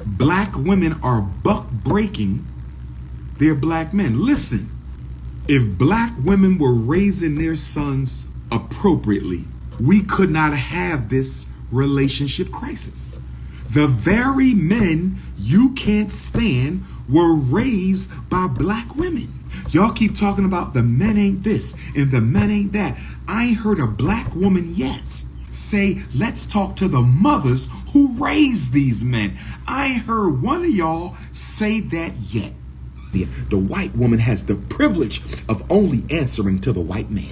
Black women are buck breaking their black men. Listen, if black women were raising their sons appropriately, we could not have this relationship crisis. The very men you can't stand were raised by black women. Y'all keep talking about the men ain't this and the men ain't that. I ain't heard a black woman yet say, let's talk to the mothers who raised these men. I ain't heard one of y'all say that yet. The white woman has the privilege of only answering to the white man.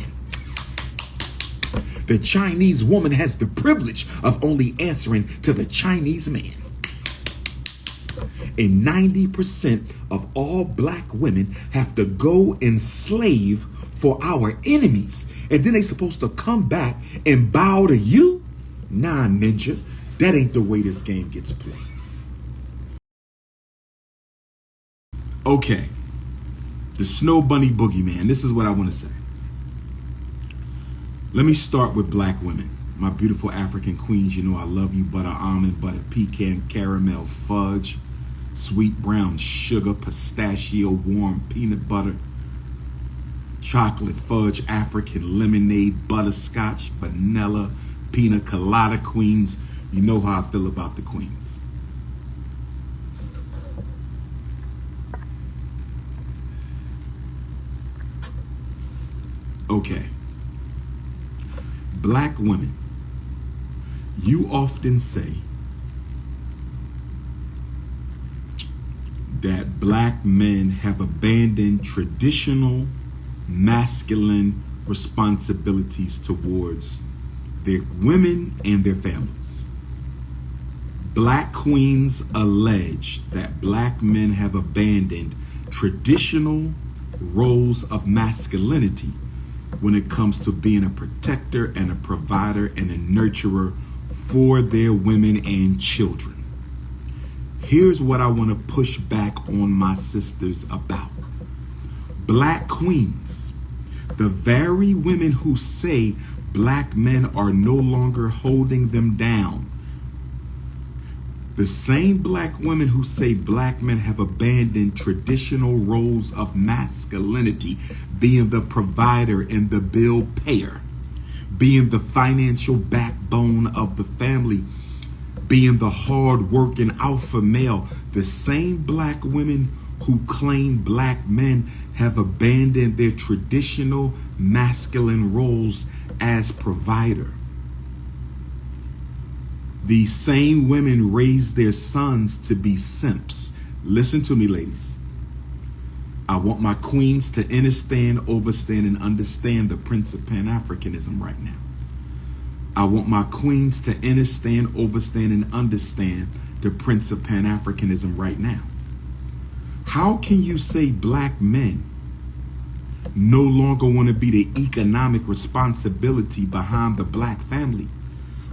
The Chinese woman has the privilege of only answering to the Chinese man. And 90% of all black women have to go enslave for our enemies. And then they supposed to come back and bow to you? Nah, ninja, that ain't the way this game gets played. Okay, the Snow Bunny Boogeyman. This is what I want to say. Let me start with black women. My beautiful African queens, you know I love you. Butter almond, butter pecan, caramel fudge, sweet brown sugar, pistachio, warm peanut butter, chocolate fudge, African lemonade, butterscotch, vanilla, pina colada queens. You know how I feel about the queens. Okay. Black women, you often say that black men have abandoned traditional masculine responsibilities towards their women and their families. Black queens allege that black men have abandoned traditional roles of masculinity when it comes to being a protector and a provider and a nurturer for their women and children. Here's what I want to push back on my sisters about. Black queens, the very women who say black men are no longer holding them down, the same black women who say black men have abandoned traditional roles of masculinity, being the provider and the bill payer, being the financial backbone of the family, being the hard-working alpha male, the same black women who claim black men have abandoned their traditional masculine roles as provider. These same women raise their sons to be simps. Listen to me, ladies. I want my queens to understand, overstand, and understand the Prince of Pan-Africanism right now. I want my queens to understand, overstand, and understand the Prince of Pan-Africanism right now. How can you say black men no longer want to be the economic responsibility behind the black family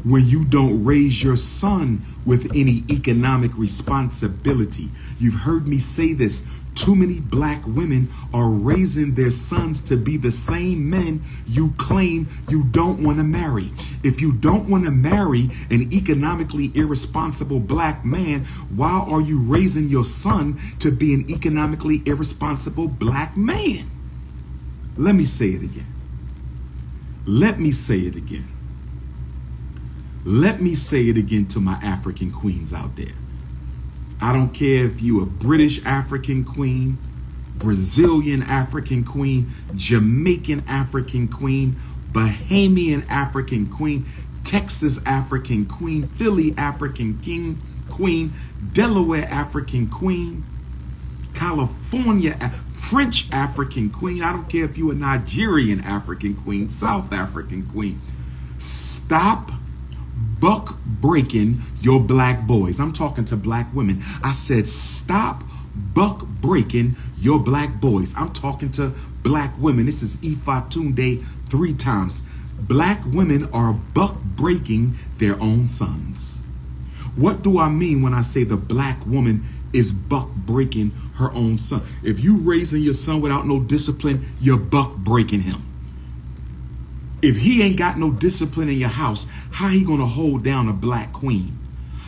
when you don't raise your son with any economic responsibility? You've heard me say this. Too many black women are raising their sons to be the same men you claim you don't want to marry. If you don't want to marry an economically irresponsible black man, why are you raising your son to be an economically irresponsible black man? Let me say it again. Let me say it again. Let me say it again to my African queens out there. I don't care if you a British African queen, Brazilian African queen, Jamaican African queen, Bahamian African queen, Texas African queen, Philly African king, queen, Delaware African queen, California, French African queen. I don't care if you a Nigerian African queen, South African queen. Stop buck breaking your black boys. I'm talking to black women. I said, stop buck breaking your black boys. I'm talking to black women. This is Ifa Tunde 3 times. Black women are buck breaking their own sons. What do I mean when I say the black woman is buck breaking her own son? If you raising your son without no discipline, you're buck breaking him. If he ain't got no discipline in your house, how he gonna hold down a black queen?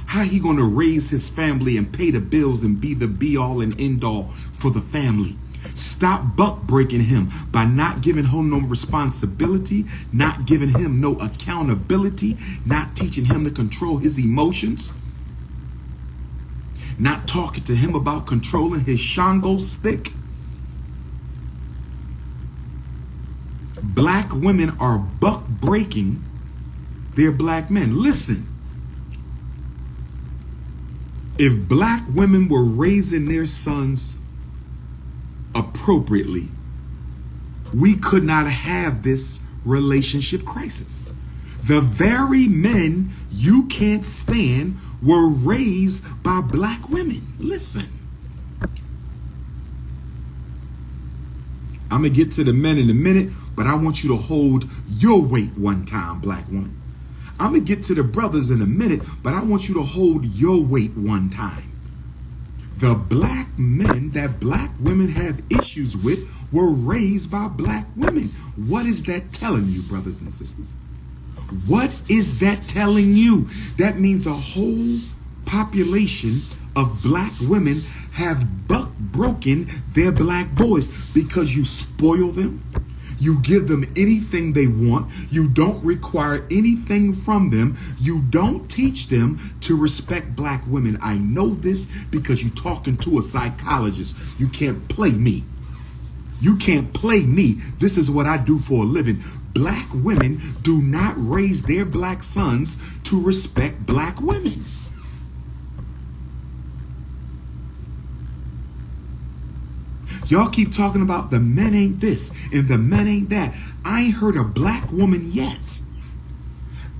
How he going to raise his family and pay the bills and be the be all and end all for the family? Stop buck breaking him by not giving him no responsibility, not giving him no accountability, not teaching him to control his emotions, not talking to him about controlling his shango stick. Black women are buck breaking their black men. Listen, if black women were raising their sons appropriately, we could not have this relationship crisis. The very men you can't stand were raised by black women. Listen, I'm going to get to the men in a minute, but I want you to hold your weight one time, black woman. I'm going to get to the brothers in a minute, but I want you to hold your weight one time. The black men that black women have issues with were raised by black women. What is that telling you, brothers and sisters? What is that telling you? That means a whole population of black women have buck broken their black boys because you spoil them. You give them anything they want. You don't require anything from them. You don't teach them to respect black women. I know this because you're talking to a psychologist. You can't play me. You can't play me. This is what I do for a living. Black women do not raise their black sons to respect black women. Y'all keep talking about the men ain't this and the men ain't that. I ain't heard a black woman yet.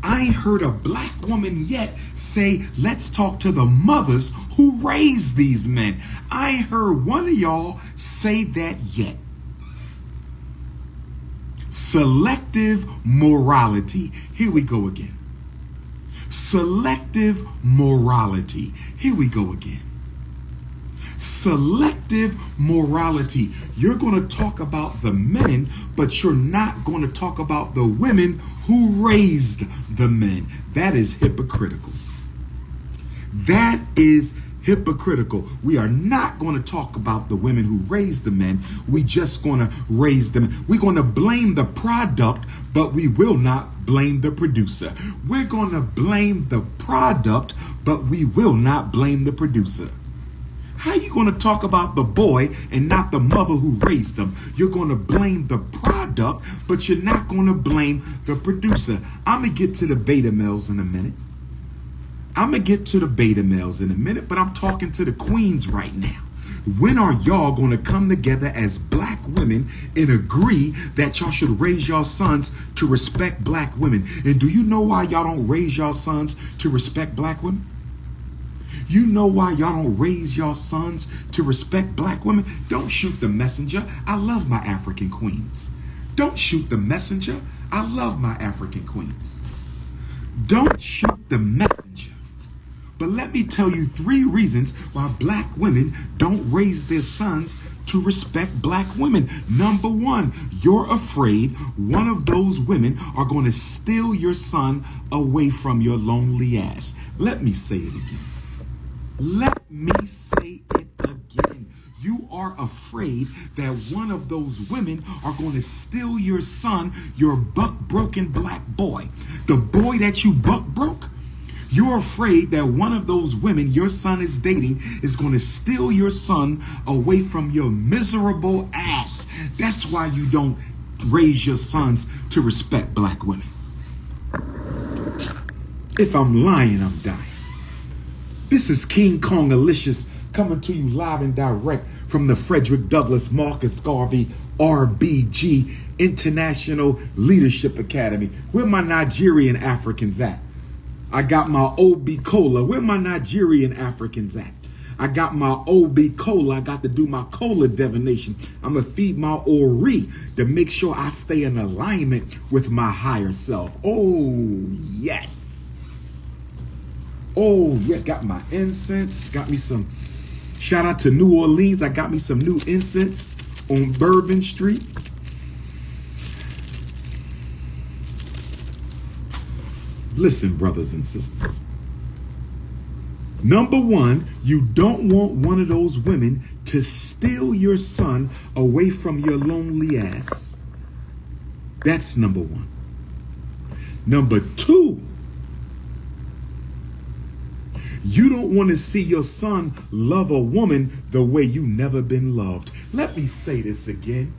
I ain't heard a black woman yet say, let's talk to the mothers who raised these men. I ain't heard one of y'all say that yet. Selective morality. Here we go again. Selective morality. Here we go again. Selective morality. You're going to talk about the men, but you're not going to talk about the women who raised the men. That is hypocritical. That is hypocritical. We are not going to talk about the women who raised the men. We just going to raise them. We're going to blame the product, but we will not blame the producer. We're going to blame the product, but we will not blame the producer. How are you going to talk about the boy and not the mother who raised them? You're going to blame the product, but you're not going to blame the producer. I'm going to get to the beta males in a minute. But I'm talking to the queens right now. When are y'all going to come together as black women and agree that y'all should raise y'all sons to respect black women? And do you know why y'all don't raise y'all sons to respect black women? You know why y'all don't raise y'all sons to respect black women? Don't shoot the messenger. I love my African queens. Don't shoot the messenger. I love my African queens. Don't shoot the messenger. But let me tell you 3 reasons why black women don't raise their sons to respect black women. Number 1, you're afraid one of those women are going to steal your son away from your lonely ass. Let me say it again. Let me say it again. You are afraid that one of those women are going to steal your son, your buck-broken black boy. The boy that you buck-broke. You're afraid that one of those women your son is dating is going to steal your son away from your miserable ass. That's why you don't raise your sons to respect black women. If I'm lying, I'm dying. This is King Kong Alicious coming to you live and direct from the Frederick Douglass Marcus Garvey RBG International Leadership Academy. Where my Nigerian Africans at? I got my OB Cola. Where my Nigerian Africans at? I got my OB Cola. I got to do my cola divination. I'm going to feed my Ori to make sure I stay in alignment with my higher self. Oh, yes. Oh, yeah, got my incense. Got me some, shout out to New Orleans. I got me some new incense on Bourbon Street. Listen, brothers and sisters. Number one, you don't want one of those women to steal your son away from your lonely ass. That's number one. Number two, you don't want to see your son love a woman the way you never been loved. Let me say this again.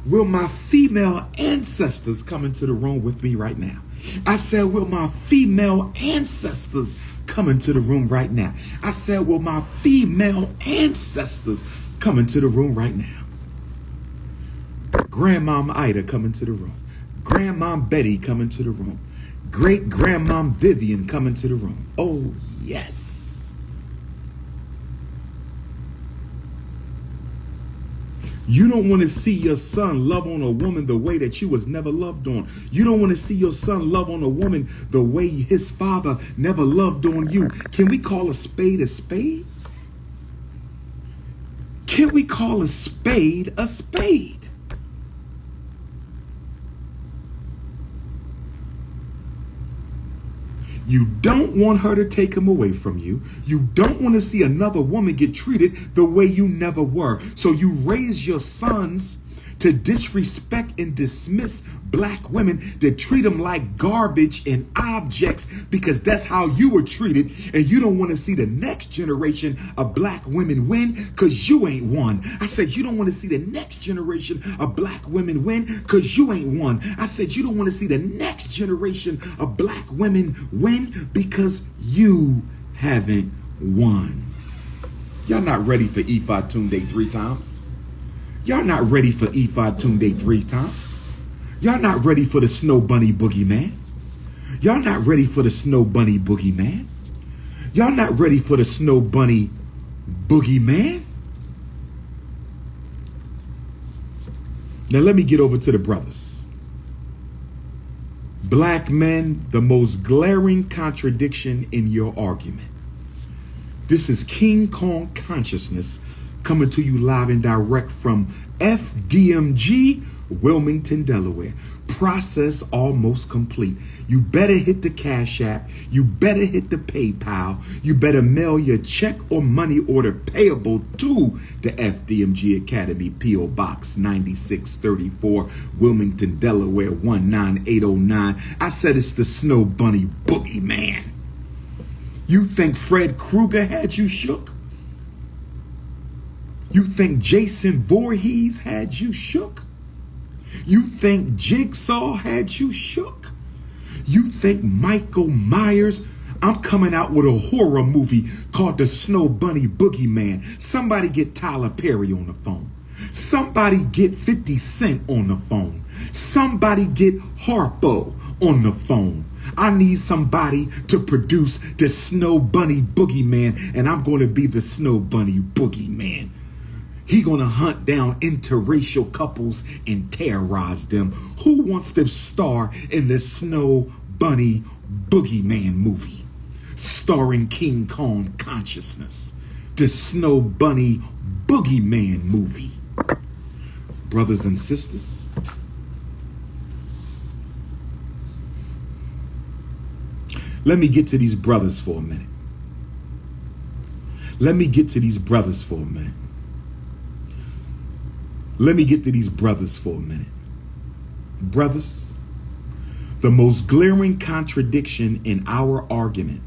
Will my female ancestors come into the room with me right now? I said, will my female ancestors come into the room right now? I said, will my female ancestors come into the room right now? Grandmom Ida come into the room. Grandmom Betty come into the room. Great grandmom Vivian come into the room. Oh, yes. You don't want to see your son love on a woman the way that you was never loved on. You don't want to see your son love on a woman the way his father never loved on you. Can we call a spade a spade? Can we call a spade a spade? You don't want her to take him away from you. You don't want to see another woman get treated the way you never were. So you raise your sons to disrespect and dismiss black women, that treat them like garbage and objects because that's how you were treated. And you don't want to see the next generation of black women win because you ain't one. I said, you don't want to see the next generation of black women win because you ain't one. I said, you don't want to see the next generation of black women win because you haven't won. Y'all not ready for Ephod Tunde 3 times. Y'all not ready for Ephod Tunde 3 times. Y'all not ready for the Snow Bunny Boogeyman. Y'all not ready for the Snow Bunny Boogeyman. Y'all not ready for the Snow Bunny Boogeyman. Now let me get over to the brothers. Black men, the most glaring contradiction in your argument. This is King Kong Consciousness coming to you live and direct from FDMG, Wilmington, Delaware. Process almost complete. You better hit the Cash App. You better hit the PayPal. You better mail your check or money order payable to the FDMG Academy, P.O. Box 9634, Wilmington, Delaware 19809. I said it's the Snow Bunny Boogeyman. You think Fred Krueger had you shook? You think Jason Voorhees had you shook? You think Jigsaw had you shook? You think Michael Myers? I'm coming out with a horror movie called The Snow Bunny Boogeyman. Somebody get Tyler Perry on the phone. Somebody get 50 Cent on the phone. Somebody get Harpo on the phone. I need somebody to produce the Snow Bunny Boogeyman, and I'm going to be the Snow Bunny Boogeyman. He gonna hunt down interracial couples and terrorize them. Who wants to star in the Snow Bunny Boogeyman movie? Starring King Kong Consciousness. The Snow Bunny Boogeyman movie. Brothers and sisters, let me get to these brothers for a minute. Let me get to these brothers for a minute. Let me get to these brothers for a minute. Brothers, the most glaring contradiction in our argument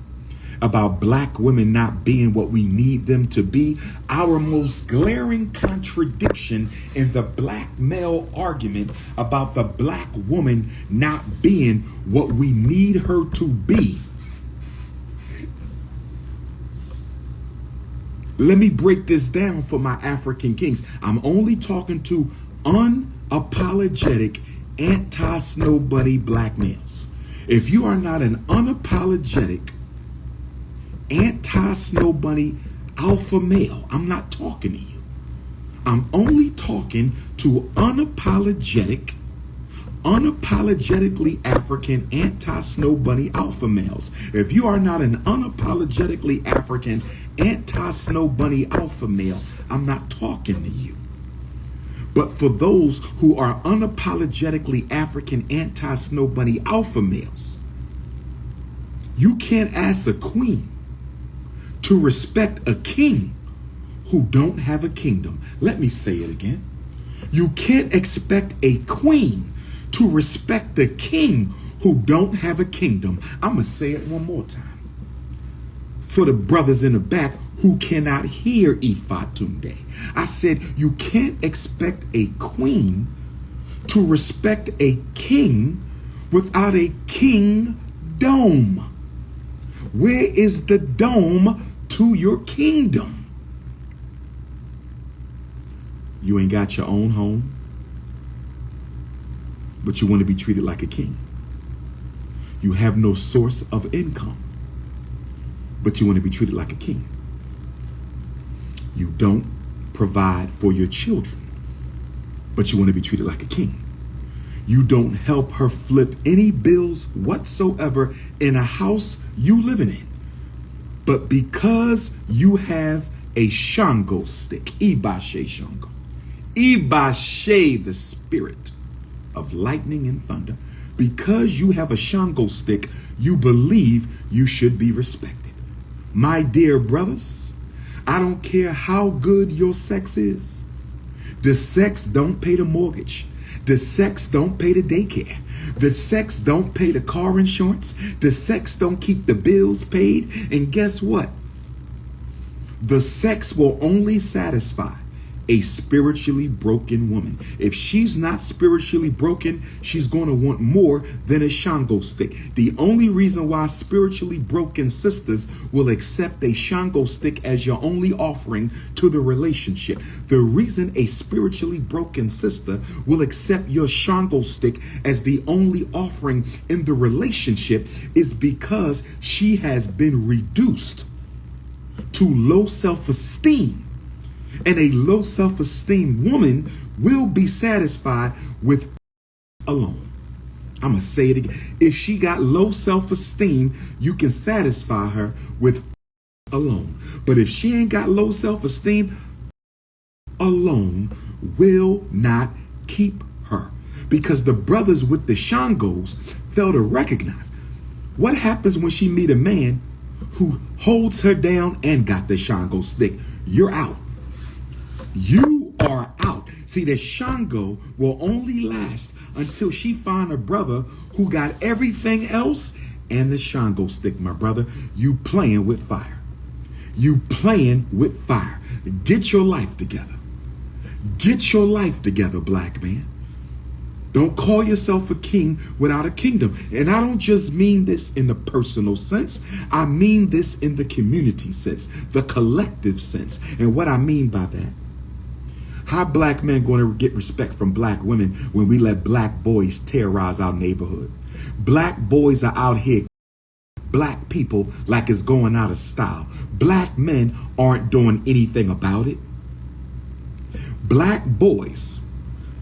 about black women not being what we need them to be, our most glaring contradiction in the black male argument about the black woman not being what we need her to be. Let me break this down for my African kings. I'm only talking to unapologetic anti-Snow Bunny black males. If you are not an unapologetic anti-Snow Bunny alpha male, I'm not talking to you. I'm only talking to unapologetically African anti-Snow Bunny alpha males. If you are not an unapologetically African anti-Snow Bunny alpha male, I'm not talking to you. But for those who are unapologetically African anti-Snow Bunny alpha males, you can't ask a queen to respect a king who don't have a kingdom. Let me say it again. You can't expect a queen to respect the king who don't have a kingdom. I'm going to say it one more time. For the brothers in the back who cannot hear Ifatunde, I said you can't expect a queen to respect a king without a kingdom. Where is the dome to your kingdom? You ain't got your own home, but you want to be treated like a king. You have no source of income, but you want to be treated like a king. You don't provide for your children, but you want to be treated like a king. You don't help her flip any bills whatsoever in a house you living in, but because you have a Shango stick, Ibashe Shango, Ibashe, the spirit of lightning and thunder, because you have a Shango stick, you believe you should be respected. My dear brothers, I don't care how good your sex is. The sex don't pay the mortgage. The sex don't pay the daycare. The sex don't pay the car insurance. The sex don't keep the bills paid. And guess what? The sex will only satisfy a spiritually broken woman. If she's not spiritually broken, she's going to want more than a Shango stick. The only reason why spiritually broken sisters will accept a Shango stick as your only offering to the relationship, the reason a spiritually broken sister will accept your Shango stick as the only offering in the relationship is because she has been reduced to low self-esteem. And a low self-esteem woman will be satisfied with alone. I'm going to say it again. If she got low self-esteem, you can satisfy her with alone. But if she ain't got low self-esteem, alone will not keep her. Because the brothers with the Shangos fail to recognize what happens when she meet a man who holds her down and got the Shango stick. You're out. You are out. See, the Shango will only last until she find a brother who got everything else and the Shango stick, my brother. You playing with fire. You playing with fire. Get your life together. Get your life together, black man. Don't call yourself a king without a kingdom. And I don't just mean this in the personal sense. I mean this in the community sense, the collective sense. And what I mean by that, how black men going to get respect from black women when we let black boys terrorize our neighborhood? Black boys are out here black people like it's going out of style. Black men aren't doing anything about it. Black boys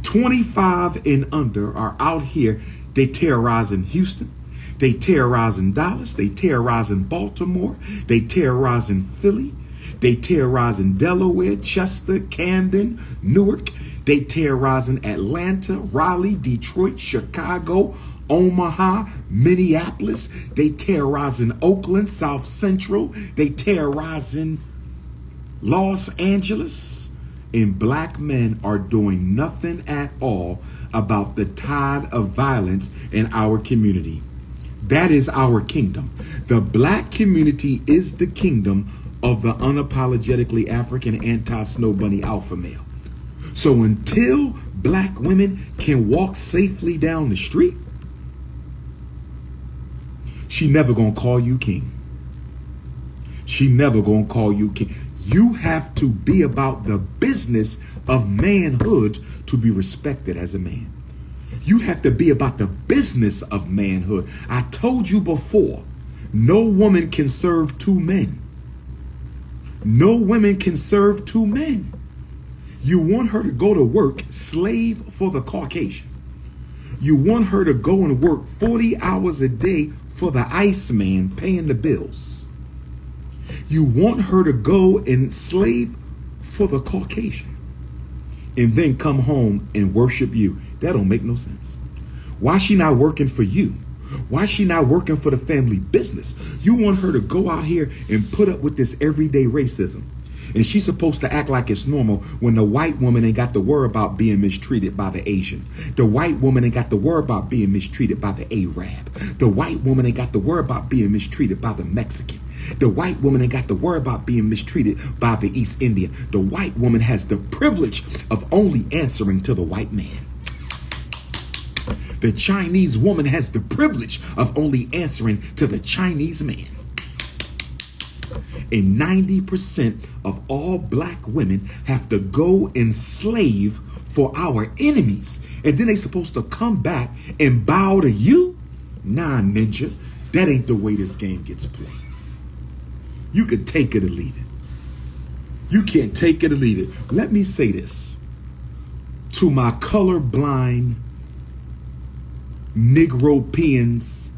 25 and under are out here. They terrorizing Houston. They terrorizing Dallas. They terrorizing Baltimore. They terrorizing Philly. They terrorizing Delaware, Chester, Camden, Newark. They terrorizing Atlanta, Raleigh, Detroit, Chicago, Omaha, Minneapolis. They terrorizing Oakland, South Central. They terrorizing Los Angeles. And black men are doing nothing at all about the tide of violence in our community. That is our kingdom. The black community is the kingdom of the unapologetically African anti-snow bunny alpha male. So until black women can walk safely down the street, she never gonna call you king. She never gonna call you king. You have to be about the business of manhood to be respected as a man. You have to be about the business of manhood. I told you before, no woman can serve two men. No women can serve two men. You want her to go to work, slave for the Caucasian. You want her to go and work 40 hours a day for the Iceman paying the bills. You want her to go and slave for the Caucasian and then come home and worship you. That don't make no sense. Why she not working for you? Why is she not working for the family business? You want her to go out here and put up with this everyday racism. And she's supposed to act like it's normal when the white woman ain't got to worry about being mistreated by the Asian. The white woman ain't got to worry about being mistreated by the Arab. The white woman ain't got to worry about being mistreated by the Mexican. The white woman ain't got to worry about being mistreated by the East Indian. The white woman has the privilege of only answering to the white man. The Chinese woman has the privilege of only answering to the Chinese man. And 90% of all black women have to go enslave for our enemies. And then they supposed to come back and bow to you? Nah, ninja, that ain't the way this game gets played. You could take it or leave it. You can't take it or leave it. Let me say this to my colorblind Negropeans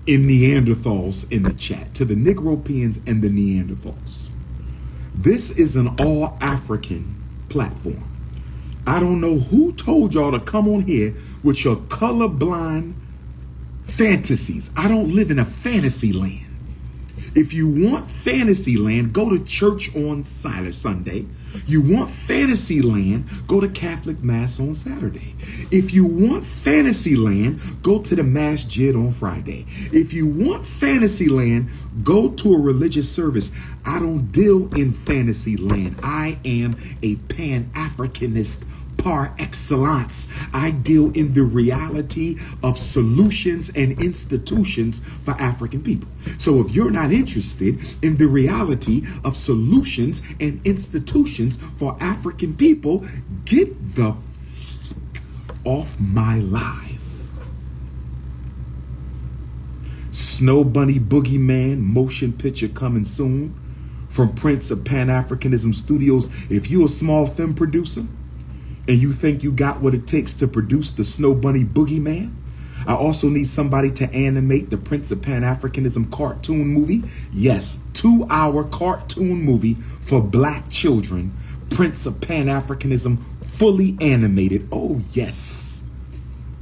and Neanderthals in the chat, to the Negropeans and the Neanderthals. This is an all African platform. I don't know who told y'all to come on here with your colorblind fantasies. I don't live in a fantasy land. If you want fantasy land, go to church on Sunday. You want fantasy land, go to Catholic Mass on Saturday. If you want fantasy land, go to the Masjid on Friday. If you want fantasy land, go to a religious service. I don't deal in fantasy land. I am a Pan-Africanist par excellence. I deal in the reality of solutions and institutions for African people. So if you're not interested in the reality of solutions and institutions for African people, get the f off my live. Snow Bunny Boogeyman motion picture coming soon from Prince of Pan-Africanism Studios. If you're a small film producer and you think you got what it takes to produce the Snow Bunny Boogeyman, I also need somebody to animate the Prince of Pan-Africanism cartoon movie. Yes, 2-hour cartoon movie for black children. Prince of Pan-Africanism fully animated. Oh, yes.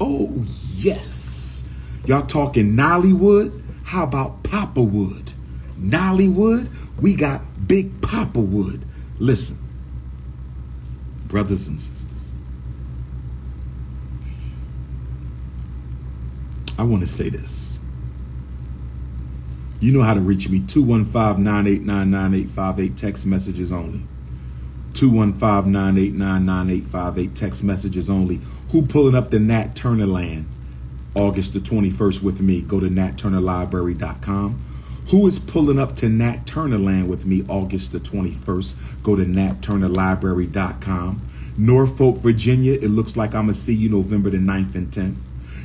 Oh, yes. Y'all talking Nollywood? How about Papawood? Nollywood? We got Big Papawood. Listen, brothers and sisters, I want to say this. You know how to reach me. 215-989-9858. Text messages only. 215-989-9858. Text messages only. Who pulling up the Nat Turner land August the 21st with me? Go to natturnerlibrary.com. Who is pulling up to Nat Turner land with me August the 21st? Go to natturnerlibrary.com. Norfolk, Virginia. It looks like I'm going to see you November the 9th and 10th.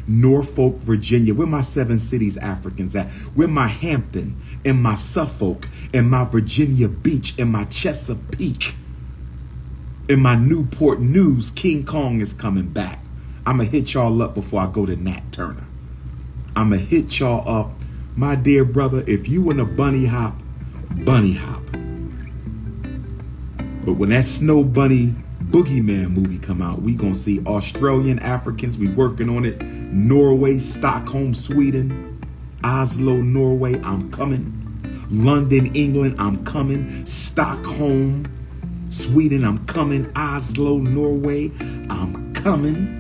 Norfolk, Virginia. Where my 7 cities Africans at? Where my Hampton and my Suffolk and my Virginia Beach and my Chesapeake and my Newport News? King Kong is coming back. I'm going to hit y'all up before I go to Nat Turner. I'm going to hit y'all up. My dear brother, if you in a bunny hop, bunny hop. But when that Snow Bunny Boogeyman movie come out, we gonna see Australian Africans. We working on it. Norway, Stockholm, Sweden, Oslo, Norway, I'm coming. London, England, I'm coming. Stockholm, Sweden, I'm coming. Oslo, Norway, I'm coming.